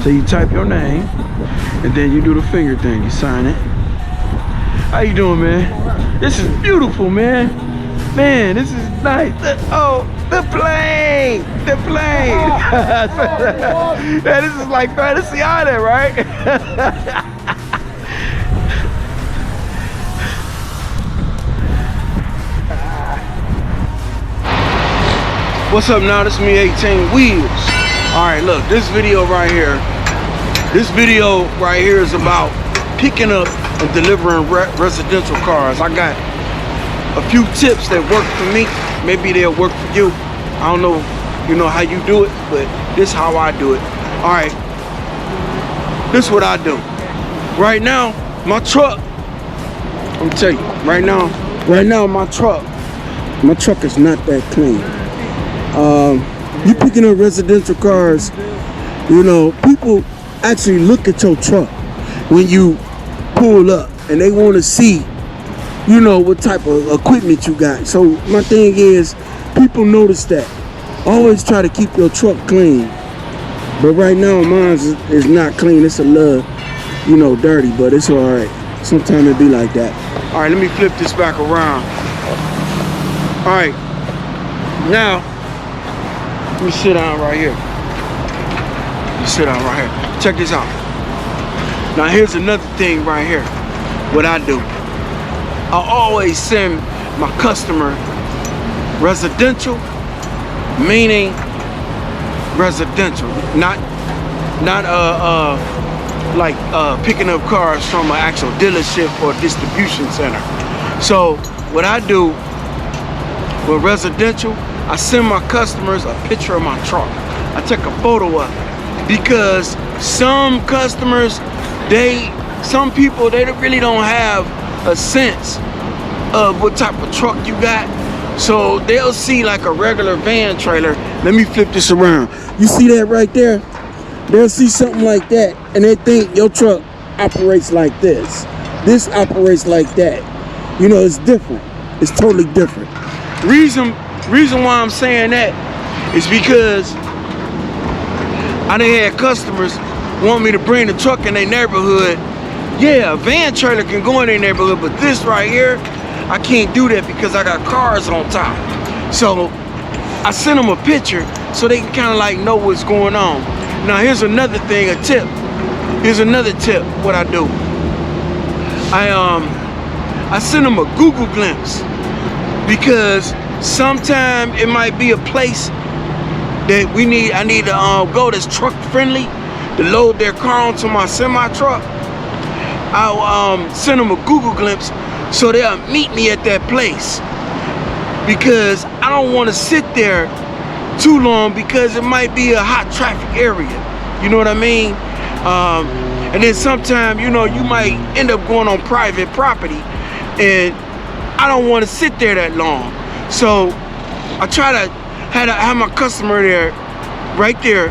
So you type your name, and then you do the finger thing. You sign it. How you doing, man? This is beautiful, man. Man, this is nice. Oh, the plane! The plane! Man, this is like Fantasy Island, right? What's up now? This is me, 18 Wheels. All right, look, this video right here is about picking up and delivering residential cars. I got a few tips that work for me. Maybe they'll work for you. I don't know, you know how you do it, but this is how I do it. All right, this is what I do. Right now, my truck, I'm gonna tell you, right now, my truck is not that clean. You picking up residential cars, you know, people actually look at your truck when you pull up and they want to see, you know, what type of equipment you got. So my thing is, people notice that. Always try to keep your truck clean. But right now mine is not clean. It's a little, you know, dirty, but it's all right. Sometimes it be like that. All right, let me flip this back around. All right, now let me sit down right here. Check this out. Now here's another thing right here. What I do, I always send my customer residential, meaning residential, not like picking up cars from an actual dealership or distribution center. So what I do with residential, I send my customers a picture of my truck. I take a photo of it because some customers, some people, they really don't have a sense of what type of truck you got. So they'll see like a regular van trailer. Let me flip this around. You see that right there? They'll see something like that and they think your truck operates like this. This operates like that. You know, it's different. It's totally different. Reason why I'm saying that is because I done had customers want me to bring the truck in their neighborhood. Yeah, a van trailer can go in their neighborhood, but this right here, I can't do that because I got cars on top. So I send them a picture so they can kind of like know what's going on. Now here's another thing, a tip. Here's another tip, what I do. I send them a Google glimpse because sometime it might be a place that I need to go that's truck friendly to load their car onto my semi truck. I'll send them a Google glimpse so they'll meet me at that place because I don't want to sit there too long because it might be a hot traffic area. You know what I mean? And then sometime, you know, you might end up going on private property and I don't want to sit there that long. So I try to have my customer there, right there,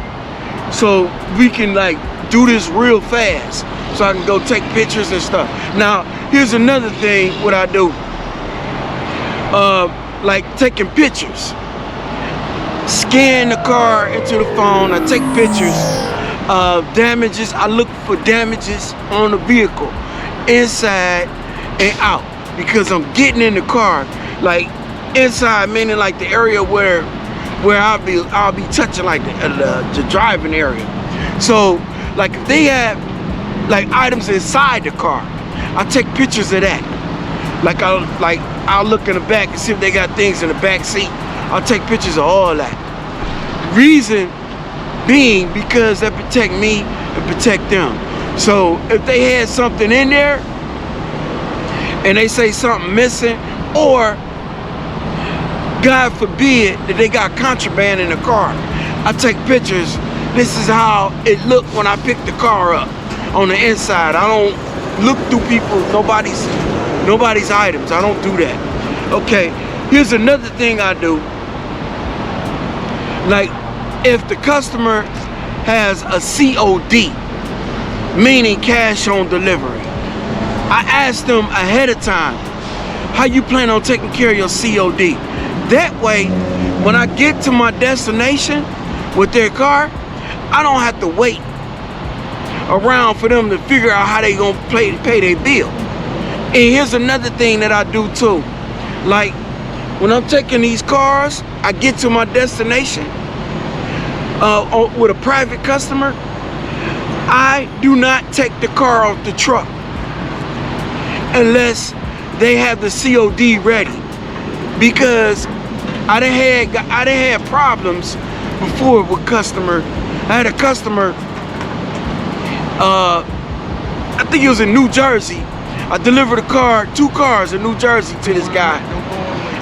so we can like do this real fast, so I can go take pictures and stuff. Now, here's another thing, what I do, like taking pictures. Scan the car into the phone, I take pictures of damages. I look for damages on the vehicle, inside and out, because I'm getting in the car, like inside, meaning like the area where I'll be touching like the driving area. So like if they have like items inside the car, I take pictures of that. I'll look in the back and see if they got things in the back seat. I'll take pictures of all that. Reason being because that protect me and protect them. So if they had something in there and they say something missing, or God forbid that they got contraband in the car, I take pictures. This is how it looked when I picked the car up on the inside. I don't look through nobody's items. I don't do that. Okay, here's another thing I do. Like if the customer has a COD, meaning cash on delivery, I ask them ahead of time, how you plan on taking care of your COD? That way, when I get to my destination with their car, I don't have to wait around for them to figure out how they gonna pay their bill. And here's another thing that I do too. Like when I'm taking these cars, I get to my destination with a private customer, I do not take the car off the truck unless they have the COD ready, because I done had problems before with customer. I had a customer, I think it was in New Jersey. I delivered two cars in New Jersey to this guy,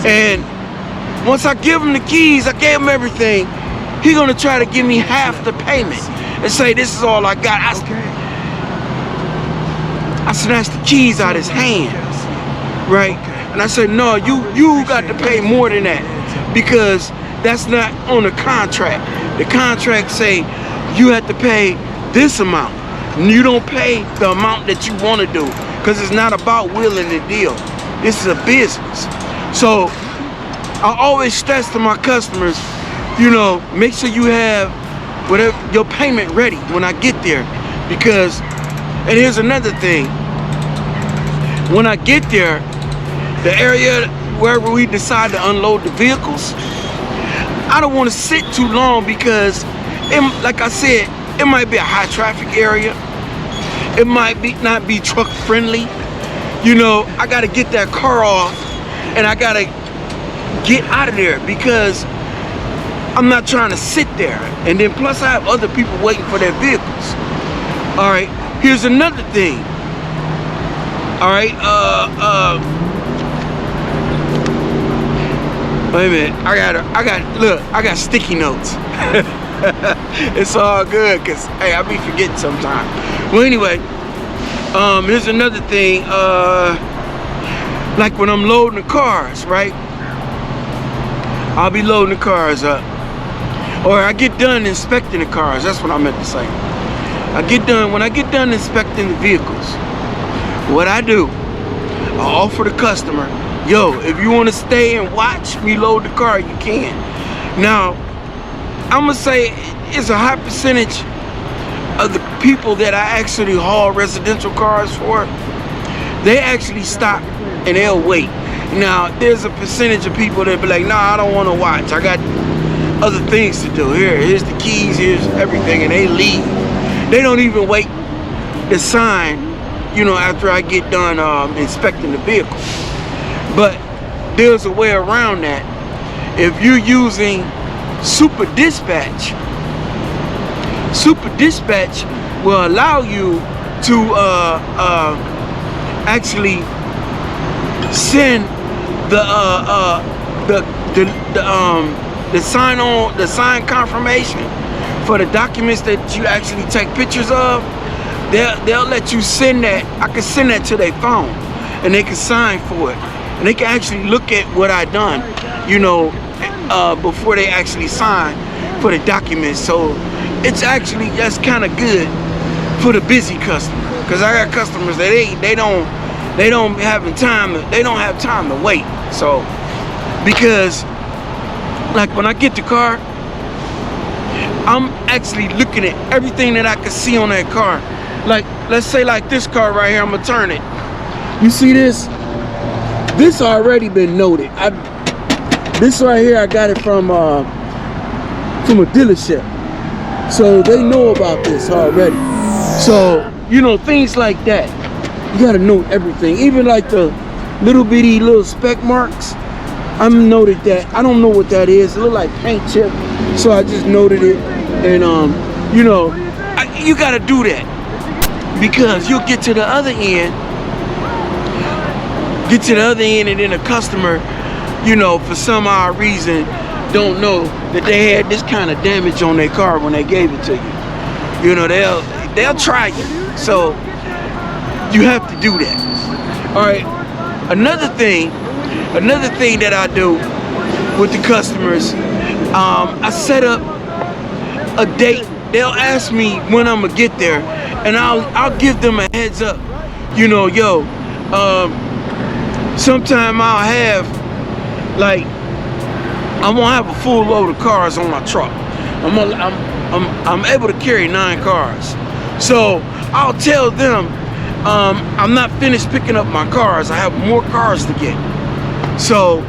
and once I give him the keys, I gave him everything, he gonna try to give me half the payment and say this is all I got. I snatched the keys out of his hand, right? And I said, no, you got to pay more than that, because that's not on the contract. The contract say you have to pay this amount. You don't pay the amount that you want to do, because it's not about willing the deal. This is a business. So I always stress to my customers, you know, make sure you have whatever your payment ready when I get there, because, and here's another thing, when I get there, the area wherever we decide to unload the vehicles, I don't want to sit too long, because like I said, it might be a high traffic area, it might not be truck friendly. You know, I got to get that car off and I got to get out of there, because I'm not trying to sit there. And then plus I have other people waiting for their vehicles. All right, here's another thing. All right, wait a minute, I got sticky notes. It's all good, cause hey, I be forgetting sometimes. Well, anyway, here's another thing. Like when I'm loading the cars, right? I'll be loading the cars up, or I get done inspecting the cars. That's what I meant to say. When I get done inspecting the vehicles, what I do, I offer the customer, yo, if you want to stay and watch me load the car, you can. Now, I'm gonna say it's a high percentage of the people that I actually haul residential cars for, they actually stop and they'll wait. Now, there's a percentage of people that be like, nah, I don't want to watch, I got other things to do. Here's the keys, here's everything, and they leave. They don't even wait to sign, you know, after I get done inspecting the vehicle. But there's a way around that. If you're using Super Dispatch will allow you to actually send the sign confirmation for the documents that you actually take pictures of. They'll let you send that. I can send that to their phone, and they can sign for it, and they can actually look at what I done, you know, before they actually sign for the documents. So it's actually, that's kind of good for the busy customer, because I got customers that they don't have time to wait. So because like when I get the car, I'm actually looking at everything that I can see on that car. Like, let's say like this car right here, I'm gonna turn it. You see this? This already been noted. This right here, I got it from a dealership. So they know about this already. So, you know, things like that. You gotta note everything. Even like the little bitty little speck marks, I'm noted that. I don't know what that is. It look like paint chip. So I just noted it. And you know, you gotta do that, because you'll get to the other end, and then a customer, you know, for some odd reason don't know that they had this kind of damage on their car when they gave it to you. You know, they'll try you. So you have to do that. All right, another thing that I do with the customers, I set up a date. They'll ask me when I'm gonna get there, and I'll give them a heads up. You know, yo, sometime I'll have, like, I won't have a full load of cars on my truck. I'm able to carry 9 cars. So I'll tell them I'm not finished picking up my cars. I have more cars to get. So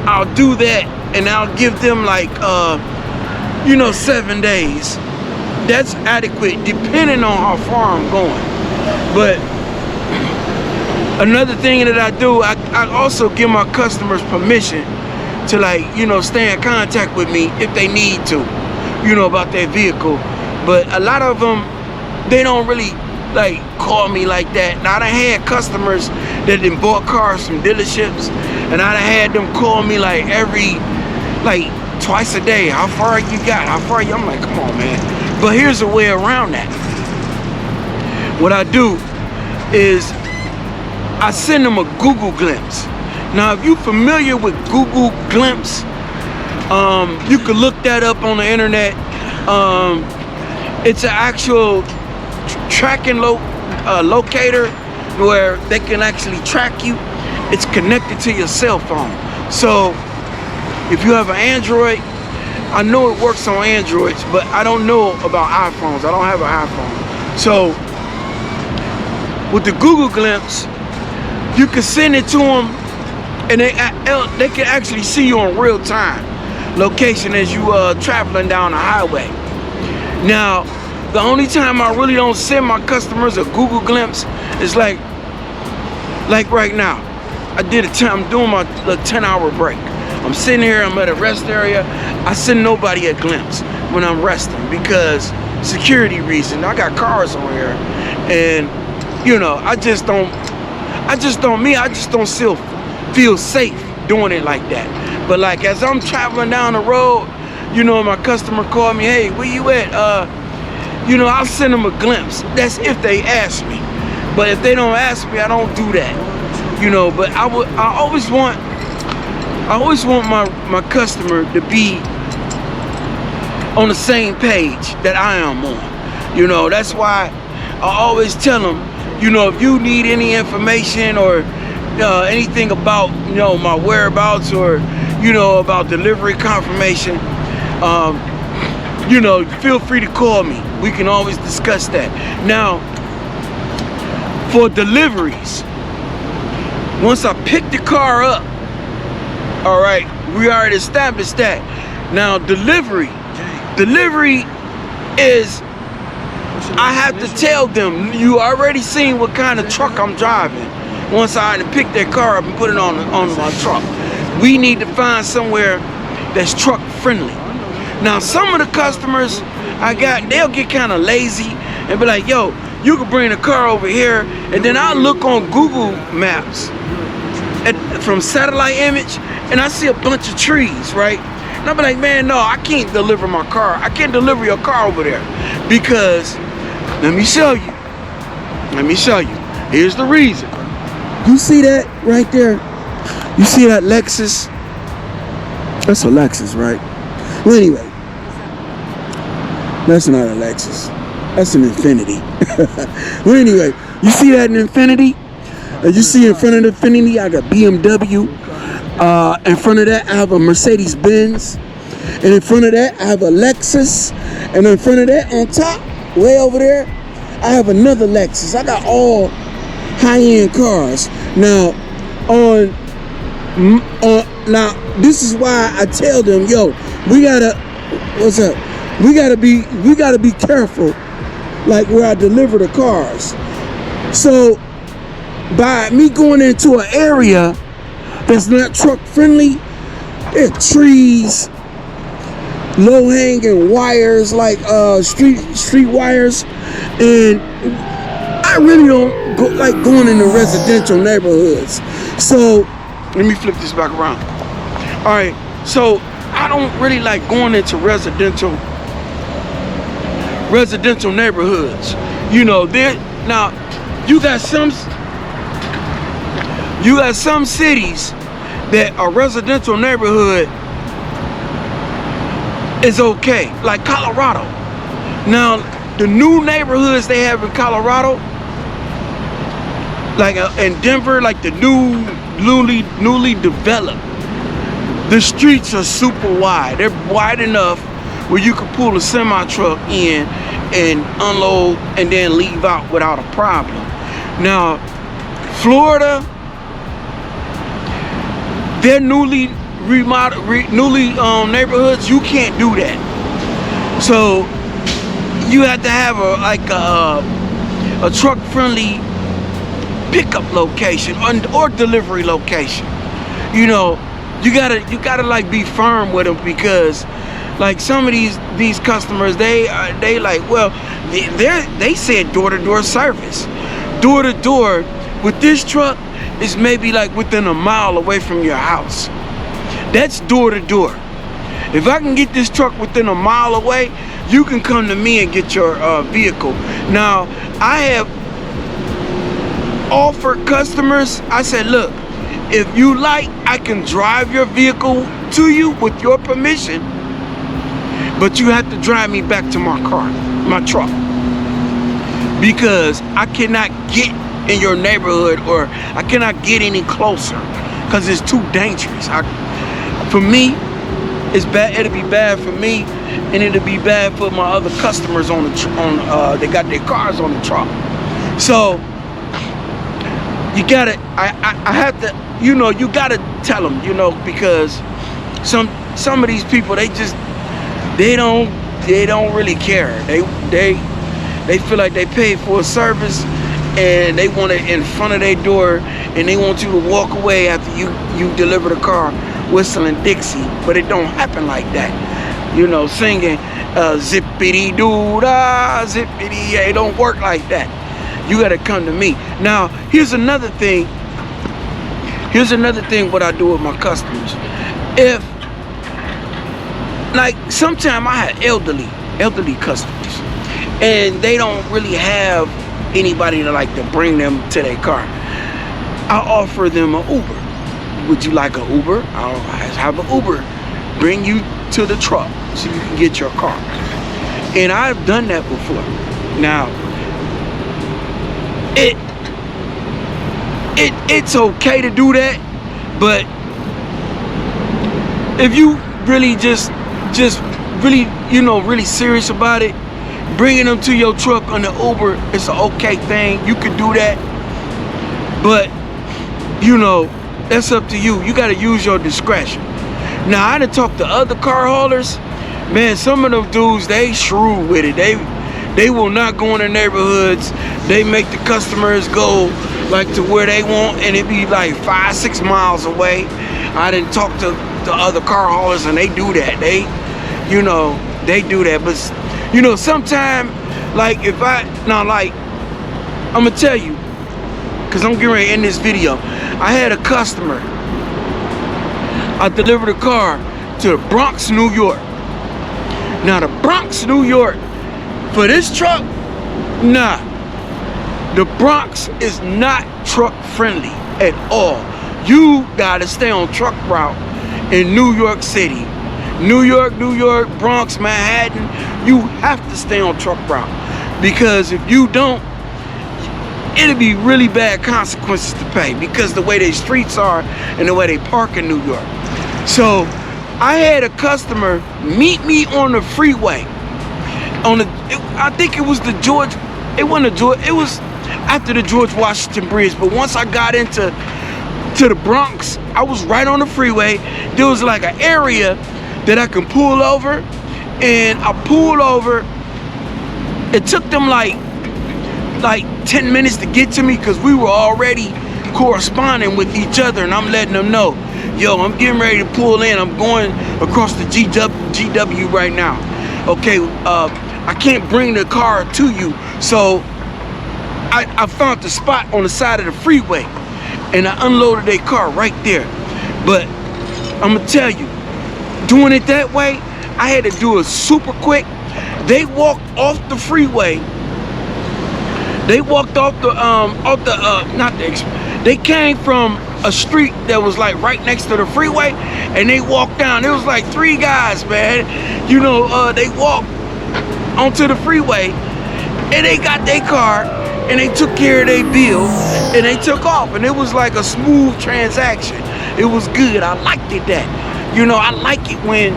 I'll do that, and I'll give them like 7 days. That's adequate depending on how far I'm going. But another thing that I do, I also give my customers permission to stay in contact with me if they need to, about their vehicle. But a lot of them, they don't really call me like that. Now I done had customers that done bought cars from dealerships, and I done had them call me every twice a day. How far you got? How far you? I'm like, come on, man. But here's a way around that. What I do is I send them a Google glimpse. Now, if you're familiar with Google Glimpse, you can look that up on the internet. It's an actual tracking locator where they can actually track you. It's connected to your cell phone. So if you have an Android, I know it works on Androids, but I don't know about iPhones. I don't have an iPhone. So with the Google Glimpse, you can send it to them, and they can actually see you in real time location as you traveling down the highway. Now, the only time I really don't send my customers a Google Glimpse is like right now. I'm doing my 10-hour break. I'm sitting here, I'm at a rest area. I send nobody a glimpse when I'm resting because security reason. I got cars on here, and I just don't feel safe doing it like that. But as I'm traveling down the road, my customer called me, hey, where you at? I'll send them a glimpse. That's if they ask me. But if they don't ask me, I don't do that. But I always want my customer to be on the same page that I am on. That's why I always tell them, if you need any information or anything about my whereabouts or about delivery confirmation, feel free to call me. We can always discuss that. Now, for deliveries, once I pick the car up, all right, we already established that. Now, delivery is, I have to tell them, you already seen what kind of truck I'm driving. Once I had to pick that car up and put it on my truck, we need to find somewhere that's truck friendly. Now, some of the customers I got, they'll get kind of lazy and be like, yo, you can bring the car over here, and then I look on Google Maps from satellite image, and I see a bunch of trees, right? And I'll be like, man, no, I can't deliver my car. I can't deliver your car over there because, let me show you. Here's the reason. You see that right there? You see that Lexus? That's a Lexus, right? Well, anyway, that's not a Lexus. That's an Infiniti. Well, anyway, you see that in Infiniti? As you see in front of the Infiniti, I got BMW. In front of that, I have a Mercedes Benz. And in front of that, I have a Lexus. And in front of that, on top, way over there, I have another Lexus. I got all high-end cars. Now, now this is why I tell them, yo, we gotta be careful, where I deliver the cars. So by me going into an area that's not truck friendly, there are trees, low hanging wires, street wires, and I really don't like going into residential neighborhoods. So let me flip this back around. All right, so I don't really like going into residential neighborhoods. Now you got some cities that a residential neighborhood is okay, like Colorado. Now the new neighborhoods they have in Colorado, in Denver, the newly developed, the streets are super wide. They're wide enough where you can pull a semi truck in and unload and then leave out without a problem. Now, Florida, they're newly remodeled, neighborhoods. You can't do that. So you have to have a truck-friendly pickup location or delivery location. You know, you gotta like be firm with them, because like some of these customers, they like, well, they said door-to-door service. Door-to-door with this truck is maybe like within a mile away from your house. That's door-to-door. If I can get this truck within a mile away, you can come to me and get your vehicle. Now, I have offered customers, I said, look, if you like, I can drive your vehicle to you with your permission, but you have to drive me back to my car, my truck, because I cannot get in your neighborhood, or I cannot get any closer because it's too dangerous. For me, it's bad. It'll be bad for me, and it'll be bad for my other customers on the they got their cars on the truck. So you gotta, I have to, you know, you gotta tell them, you know, because some of these people, they don't really care. They feel like they paid for a service, and they want it in front of their door, and they want you to walk away after you deliver the car whistling Dixie. But it don't happen like that. You know, singing zippity doo dah, zippity, it don't work like that. You gotta come to me. Now, here's another thing what I do with my customers. If, like, sometimes I have elderly customers, and they don't really have anybody to bring them to their car. I offer them an Uber. Would you like an Uber? I'll have an Uber bring you to the truck so you can get your car. And I've done that before. Now, it's okay to do that, but if you really just really, you know, really serious about it, bringing them to your truck on the Uber, it's an okay thing. You can do that, but you know, that's up to you. You got to use your discretion. Now, I done talked to other car haulers. Man, some of them dudes, they shrewd with it. They will not go in the neighborhoods. They make the customers go like to where they want, and it be like 5-6 miles away. I done talked to the other car haulers, and they do that. They do that. But you know, sometimes, like, if I'm gonna tell you, because I'm getting ready to end this video. I had a customer. I delivered a car to the Bronx, New York. Now, the Bronx, New York, for this truck, nah. The Bronx is not truck friendly at all. You gotta stay on truck route in New York City. New York, Bronx, Manhattan, you have to stay on truck route, because if you don't, it'll be really bad consequences to pay, because the way their streets are and the way they park in New York. So I had a customer meet me on the freeway. I think it was the George, it wasn't the George, it was after the George Washington Bridge. But once I got into the Bronx, I was right on the freeway. There was like an area that I can pull over, and I pulled over. It took them like 10 minutes to get to me, because we were already corresponding with each other, and I'm letting them know, yo, I'm getting ready to pull in. I'm going across the GW right now. Okay, I can't bring the car to you, so I found the spot on the side of the freeway, and I unloaded their car right there. But I'm gonna tell you, doing it that way, I had to do it super quick. They walked off the freeway. They walked off they came from a street that was like right next to the freeway, and they walked down. It was like 3 guys, man. You know, they walked onto the freeway, and they got their car, and they took care of their bill, and they took off, and it was like a smooth transaction. It was good. I liked it that. You know, I like it when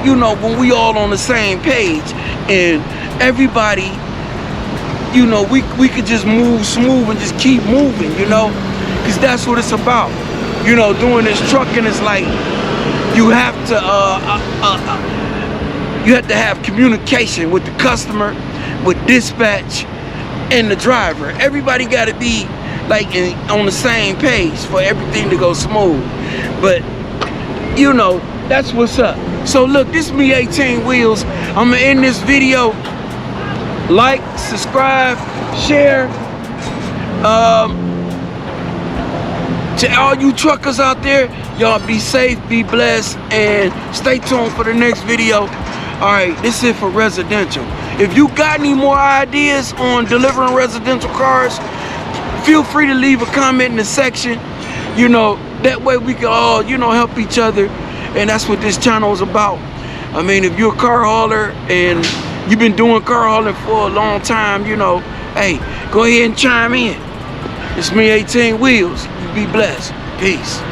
you know, when we all on the same page, and everybody, you know, we could just move smooth and just keep moving, you know, because that's what it's about. You know, doing this trucking is like you have to have communication with the customer, with dispatch, and the driver. Everybody got to be like on the same page for everything to go smooth. But you know, that's what's up. So look, this is me 18 Wheels. I'm gonna end this video. Like, subscribe, share. To all you truckers out there, y'all be safe, be blessed, and stay tuned for the next video. All right, this is it for residential. If you got any more ideas on delivering residential cars, feel free to leave a comment in the section. You know, that way we can all, you know, help each other. And that's what this channel is about. I mean, if you're a car hauler and you've been doing car hauling for a long time, you know, hey, go ahead and chime in. It's me 18 Wheels. You be blessed. Peace.